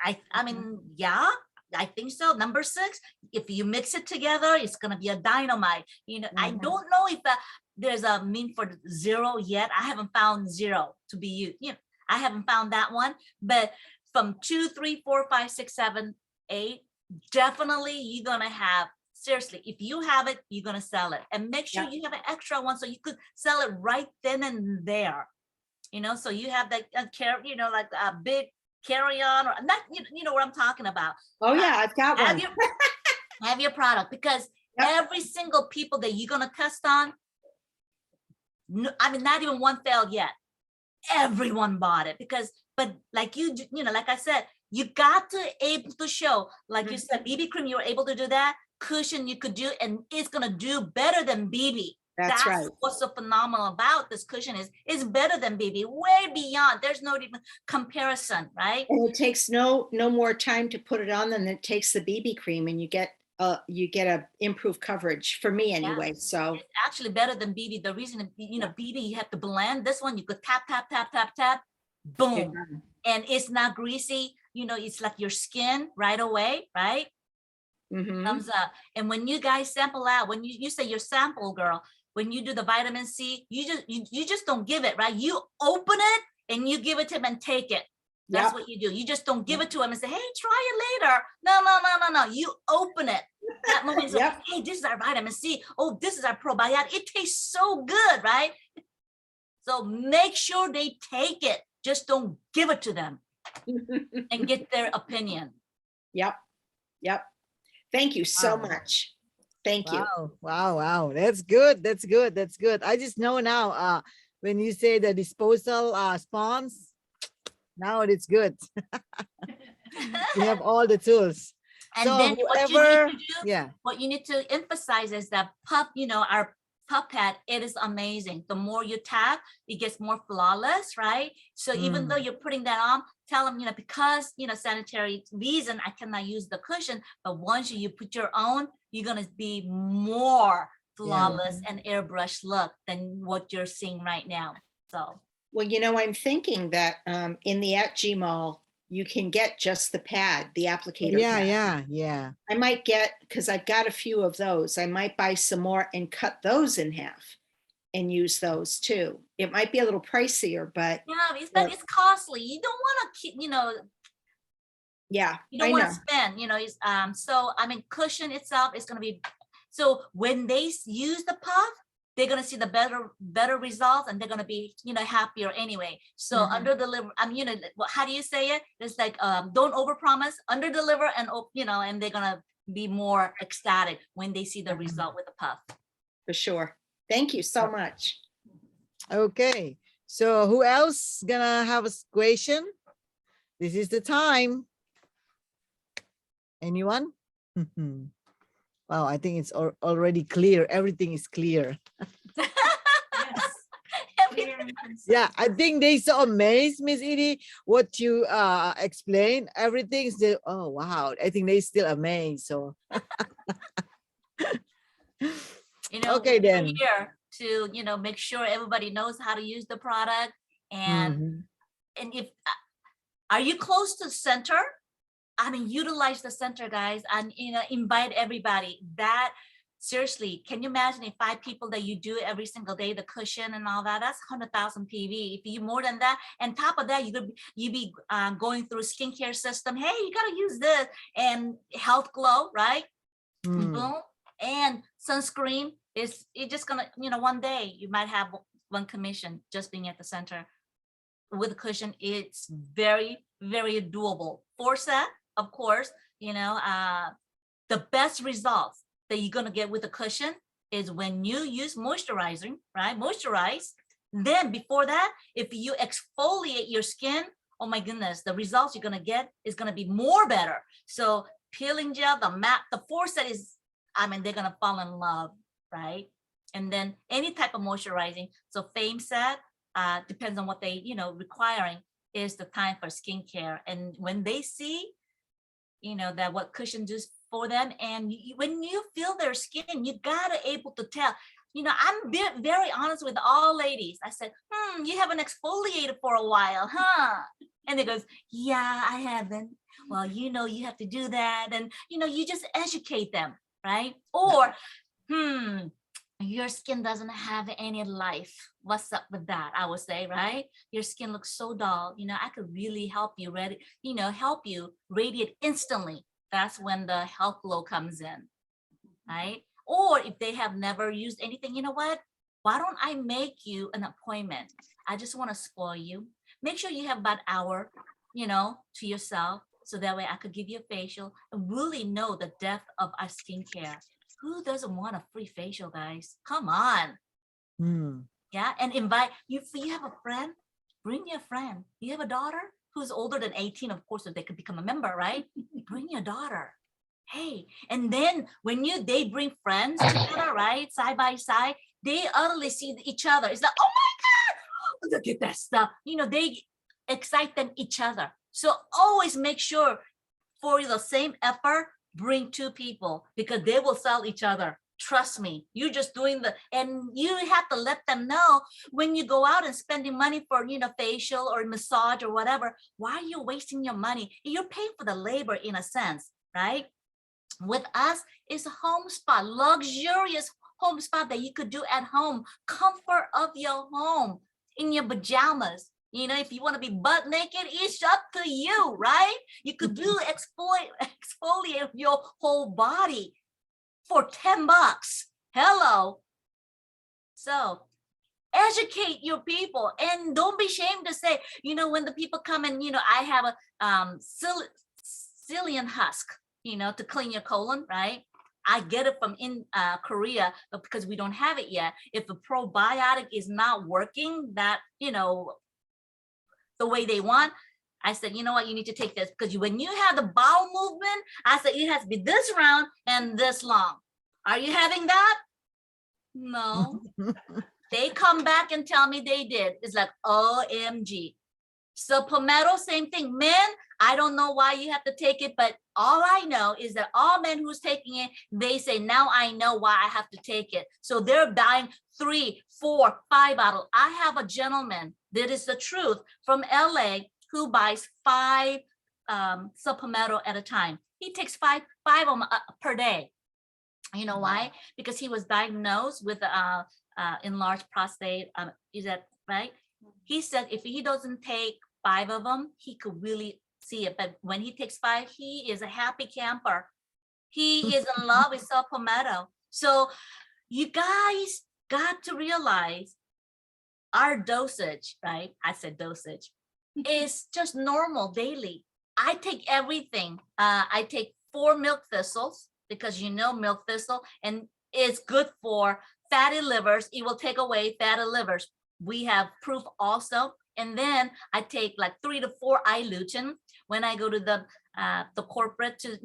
I mean, yeah, I think so. Number 6, if you mix it together, it's going to be a dynamite. I don't know if there's a mean for 0 yet. I haven't found 0 to be used. I haven't found that one. But from 2, 3, 4, 5, 6, 7, 8, definitely you're going to have. Seriously, if you have it, you're going to sell it. And make sure you have an extra one so you could sell it right then and there. So you have that, like a big carry-on, or not, what I'm talking about. Oh yeah, I've got one. Have your product, because every single people that you're going to test on, I mean, not even one failed yet. Everyone bought it, but like like I said, you got to able to show, like you said, BB cream, you were able to do that. Cushion you could do, and it's gonna do better than BB. That's right. What's so phenomenal about this cushion is it's better than BB, way beyond. There's no even comparison, right? And it takes no more time to put it on than it takes the BB cream, and you get a improved coverage, for me anyway. So it's actually better than BB. The reason, BB, you have to blend. This one you could tap, boom, and it's not greasy. you know, it's like your skin right away, right? Thumbs up. And when you guys sample out, when you say your sample, girl, when you do the vitamin C, you just don't give it, right? You open it and you give it to him and take it. That's what you do. You just don't give it to him and say, hey, try it later. No. You open it. That moment is like, hey, this is our vitamin C. Oh, this is our probiotic. It tastes so good, right? So make sure they take it. Just don't give it to them and get their opinion. Yep. Thank you so much. Thank you. Wow. That's good. I just know now, when you say the disposal spawns, now it's good. You have all the tools. And so then whoever, what you need to emphasize is that pup, you know, our pup pad, it is amazing. The more you tap, it gets more flawless, right? So even though you're putting that on, tell them, you know, because, you know, sanitary reason, I cannot use the cushion, but once you put your own, you're going to be more flawless and airbrush look than what you're seeing right now. So, well, you know, I'm thinking that in the @G Mall, you can get just the pad, the applicator pad. Yeah. I might get, because I've got a few of those, I might buy some more and cut those in half and use those too. It might be a little pricier, but it's costly. You don't want to, you know, you don't want to spend, you know, so I mean, cushion itself is going to be, so when they use the puff, they're going to see the better results, and they're going to be, you know, happier anyway. So under deliver, you know, how do you say it? It's like, don't overpromise, under deliver, and, you know, and they're going to be more ecstatic when they see the result with the puff. For sure. Thank you so much. Okay. So who else gonna have a question? This is the time. Anyone? Wow, I think it's already clear. Everything is clear. Yeah, I think they so amazed, Miss Eydie, what you explained. Everything's still, oh wow, I think they still amazed. So you know, okay, then here to, you know, make sure everybody knows how to use the product. And and if are you close to the center? I mean, utilize the center, guys, and, you know, invite everybody. That seriously, can you imagine if 5 people that you do every single day, the cushion and all that, that's 100,000 PV. If you more than that, and top of that, you be going through skincare system. Hey, you got to use this, and health glow, right? Boom. And sunscreen is, it just gonna, you know, one day you might have 1 commission just being at the center with a cushion. It's very, very doable. Forte, of course, you know, the best results that you're going to get with a cushion is when you use moisturizing, right? Moisturize. Then before that, if you exfoliate your skin, oh my goodness, the results you're going to get is going to be more better. So peeling gel, the Forte is, I mean, they're going to fall in love, right? And then any type of moisturizing. So Fame said, depends on what they, you know, requiring, is the time for skincare. And when they see, you know, that what cushion does for them, and when you feel their skin, you gotta able to tell. You know, I'm very honest with all ladies. I said, you haven't exfoliated for a while, huh? And they goes, yeah, I haven't. Well, you know, you have to do that. And, you know, you just educate them, right? Or, your skin doesn't have any life. What's up with that? I would say, right? Your skin looks so dull. You know, I could really help you help you radiate instantly. That's when the health glow comes in, right? Or if they have never used anything, you know what? Why don't I make you an appointment? I just want to spoil you. Make sure you have about an hour, you know, to yourself. So that way I could give you a facial and really know the depth of our skincare. Who doesn't want a free facial, guys? Come on. Yeah, and invite you. If you have a friend, bring your friend. You have a daughter who's older than 18, of course, so they could become a member, right? Bring your daughter. Hey, and then when they bring friends together, right, side by side, they utterly see each other. It's like, oh my God, look at that stuff. You know, they excite them each other. So always make sure for the same effort, bring 2 people, because they will sell each other. Trust me, you're just doing and you have to let them know when you go out and spending money for, facial or massage or whatever, why are you wasting your money? You're paying for the labor in a sense, right? With us, it's a home spa, luxurious home spa that you could do at home, comfort of your home, in your pajamas. If you want to be butt naked, it's up to you, right? You could do exfoliate your whole body for $10. Hello. So educate your people and don't be ashamed to say, when the people come and, I have a psyllium husk, to clean your colon, right? I get it from in Korea, but because we don't have it yet, if the probiotic is not working that, the way they want, I said, you know what, you need to take this, because when you have the bowel movement, I said, it has to be this round and this long. Are you having that? No. They come back and tell me they did. It's like, OMG. So palmetto, same thing. Men, I don't know why you have to take it, but all I know is that all men who's taking it, they say, now I know why I have to take it. So they're buying 3, 4, 5 bottles. I have a gentleman, that is the truth, from LA, who buys 5 palmetto at a time. He takes 5 of them per day. You know why? Because he was diagnosed with enlarged prostate. Is that right? He said if he doesn't take 5 of them, he could really see it. But when he takes 5, he is a happy camper. He is in love with palmetto. So you guys got to realize our dosage, right? I said dosage, is just normal daily. I take everything. I take 4 milk thistles, because milk thistle, and it's good for fatty livers. It will take away fatty livers. We have proof also. And then I take like 3 to 4 eye lutein. When I go to the corporate, to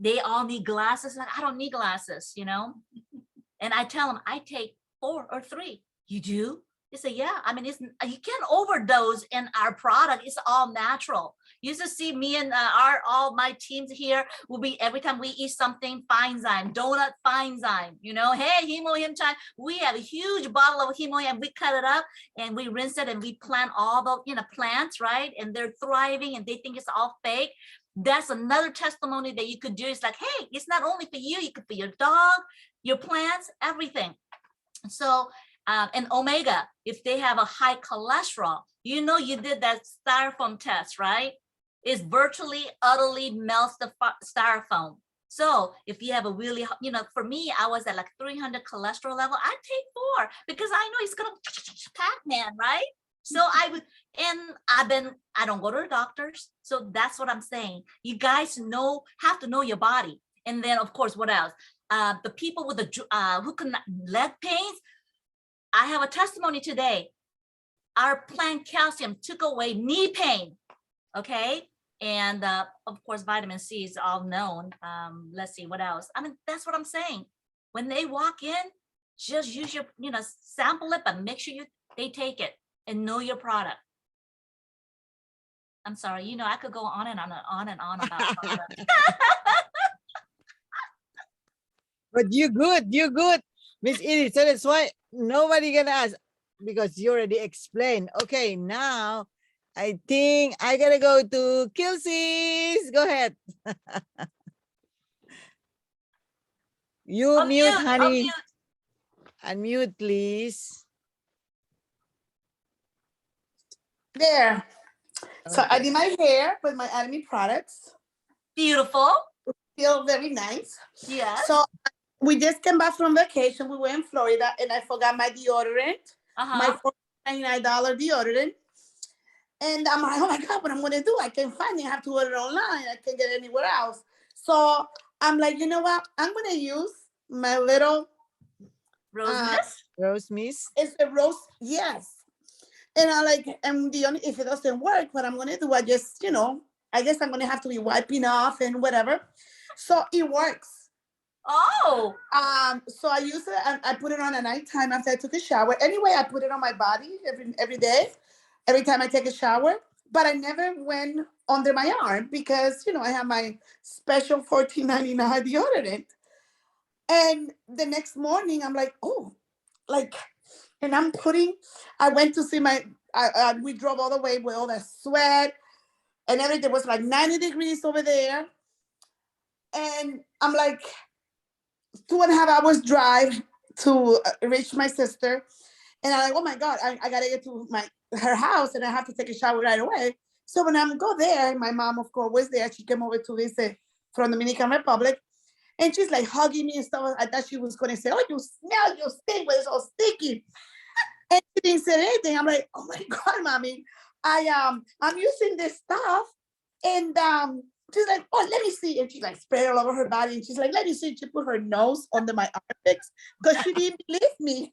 they all need glasses. Like, I don't need glasses, And I tell them I take 4 or 3. You do? They say, yeah. I mean, you can't overdose in our product. It's all natural. You used to see me and all my teams here will be, every time we eat something, Feinzyme, donut Feinzyme, hey, Himo Chai. We have a huge bottle of Himo, and we cut it up and we rinse it and we plant all the plants, right? And they're thriving and they think it's all fake. That's another testimony that you could do. It's like, hey, it's not only for you, could for your dog, your plants, everything. So and omega, if they have a high cholesterol, you did that styrofoam test, right? It virtually, utterly melts the styrofoam. So if you have a really, for me, I was at like 300 cholesterol level. I take 4 because I know it's gonna Pac-Man, right? So I don't go to the doctors. So that's what I'm saying. You guys have to know your body. And then of course, what else? The people with who can leg pains. I have a testimony today. Our plant calcium took away knee pain. Okay. And of course, vitamin C is all known. Let's see what else. I mean, that's what I'm saying. When they walk in, just use your, sample it, but make sure they take it and know your product. I'm sorry, I could go on and on about product. But you're good, Miss Eydie. So that's why nobody gonna ask, because you already explained. Okay, now I think I gotta go to Kelsey's. Go ahead. You mute, honey. Unmute, please. There. So I did my hair with my Academy products. Beautiful. Feel very nice. Yeah. So we just came back from vacation. We were in Florida and I forgot my deodorant, my $99 deodorant. And I'm like, oh my God, what I'm going to do? I can't find it. I have to order it online. I can't get it anywhere else. So I'm like, you know what? I'm going to use my little Rose Mist. Rose Mist. It's a rose, yes. And I like, and if it doesn't work, what I'm going to do, I just, I guess I'm going to have to be wiping off and whatever. So it works. Oh. So I use it and I put it on at nighttime after I took a shower. Anyway, I put it on my body every day, every time I take a shower. But I never went under my arm because, I have my special $14.99 deodorant. And the next morning, I'm like, oh, like, and I went to see we drove all the way with all that sweat and everything. Was like 90 degrees over there. And I'm like, 2.5 hours drive to reach my sister. And I'm like, oh my God, I gotta get to her house and I have to take a shower right away. So when I go there, my mom, of course, was there. She came over to visit from Dominican Republic. And she's like hugging me and stuff. I thought she was gonna say, oh, you smell, you stink, but it's all sticky. And she didn't say anything. I'm like, oh my God, mommy, I'm using this stuff. And she's like, oh, let me see. And she like spread all over her body. And she's like, let me see. She put her nose under my armpits because she didn't believe me.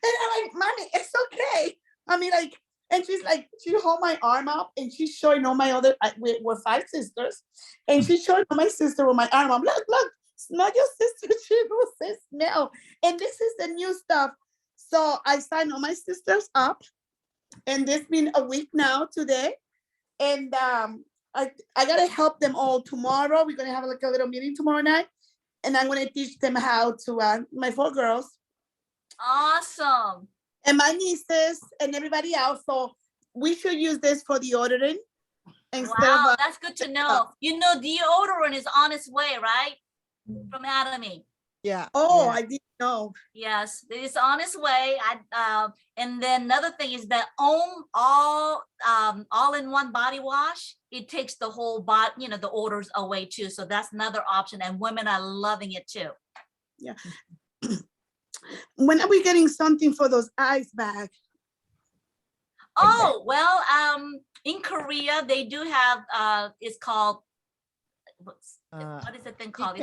And I'm like, mommy, it's okay. I mean, like, and she's like, she hold my arm up and she's showing all my we're 5 sisters. And she's showing all my sister with my arm up. Look, smell your sister. She will say smell. And this is the new stuff. So I signed all my sisters up. And it's been a week now today. And I gotta help them all tomorrow. We're gonna have like a little meeting tomorrow night. And I'm gonna teach them how to, my 4 girls. Awesome. And my nieces and everybody else. So we should use this for deodorant. Wow, that's good to know. You know, deodorant is on its way, right? From Atomy. Yeah. Oh, yeah. I didn't know. Yes, it's on its way. And then another thing is that all-in-one body wash. It takes the whole body, you know, the odors away too. So that's another option, and women are loving it too. Yeah. When are we getting something for those eyes back? Oh, well, in Korea they do have it's called what is the thing called?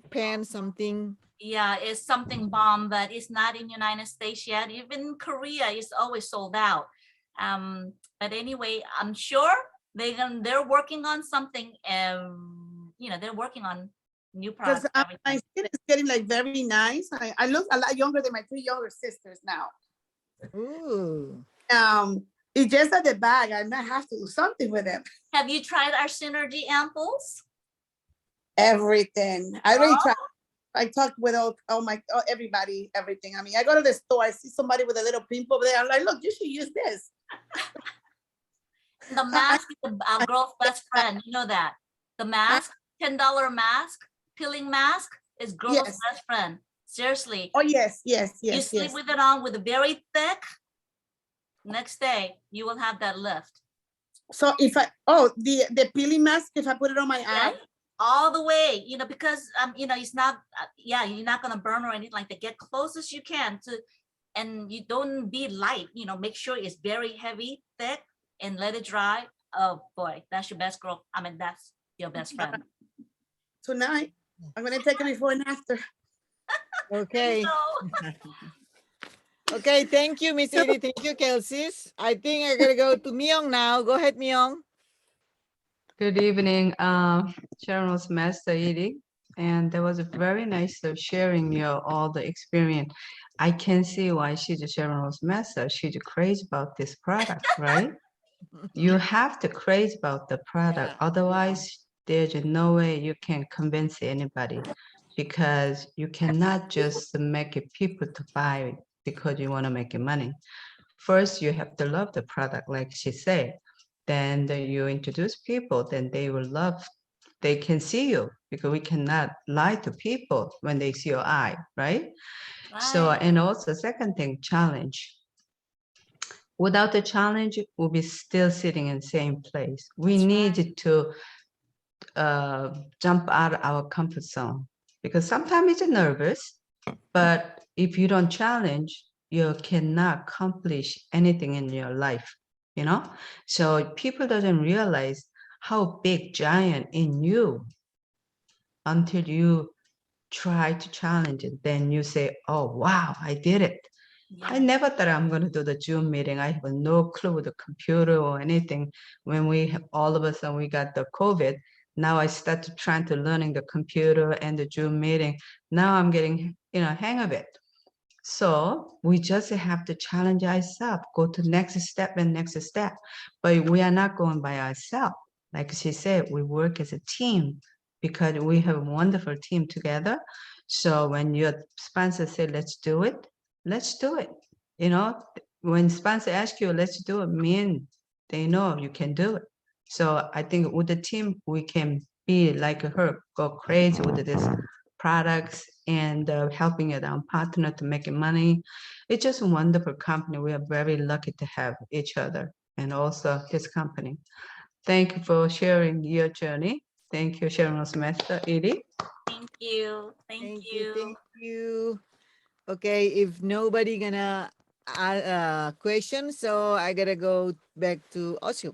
Pan something. Yeah, it's something bomb, but it's not in United States yet. Even in Korea, it's always sold out. But anyway, I'm sure they're working on something. You know, they're working on new products. My skin is getting like very nice. I look a lot younger than my 3 younger sisters now. Ooh. It's just at the back. I might have to do something with them. Have you tried our Synergy ampoules? Everything. I already tried. I talked with everybody, everything. I mean, I go to the store, I see somebody with a little pimple over there. I'm like, look, you should use this. The mask is a girl's best friend. You know that. The mask, $10 mask, peeling mask is girl's best friend. Seriously. Oh, yes. You sleep with it on with a very thick. Next day, you will have that lift. So if the peeling mask, if I put it on my arm? All the way, you know, because you know, it's not you're not gonna burn or anything like that. Get close as you can to, and you don't be light, you know, make sure it's very heavy, thick, and let it dry. Oh boy, that's your best girl. I mean, that's your best friend. Tonight I'm gonna take it before and after. Okay. Okay, thank you, Miss Eydie. Thank you, Kelsey. I think I'm gonna go to Myung now. Go ahead, Myung. Good evening, Sharon's Master Eydie, and that was a very nice sharing all the experience. I can see why she's a Sharon's Master. She's crazy about this product, right? You have to crazy about the product, otherwise there's no way you can convince anybody, because you cannot just make people to buy it because you want to make money. First, you have to love the product, like she said. Then you introduce people, then they will love, they can see you, because we cannot lie to people when they see your eye, right? So, and also second thing, challenge. Without the challenge, we'll be still sitting in the same place. We need to jump out of our comfort zone, because sometimes it's nervous, but if you don't challenge, you cannot accomplish anything in your life. You know, so people doesn't realize how big giant in you until you try to challenge it. Then you say, oh, wow, I did it. Yeah. I never thought I'm going to do the Zoom meeting. I have no clue with the computer or anything. When all of a sudden we got the COVID, now I started trying to learning the computer and the Zoom meeting. Now I'm getting, hang of it. So we just have to challenge ourselves, go to next step and next step. But we are not going by ourselves. Like she said, we work as a team. because we have a wonderful team together. So when your sponsor say, let's do it, let's do it. You know, when sponsor ask you, let's do it, mean they know you can do it. So I think with the team, we can be like her, go crazy with this products and helping it our partner to make money. It's just a wonderful company. We are very lucky to have each other and also his company. Thank you for sharing your journey. Thank you, Sharon Semester, Eydie. Thank you. Thank you. Thank you. Okay, if nobody gonna question, so I gotta go back to Osio.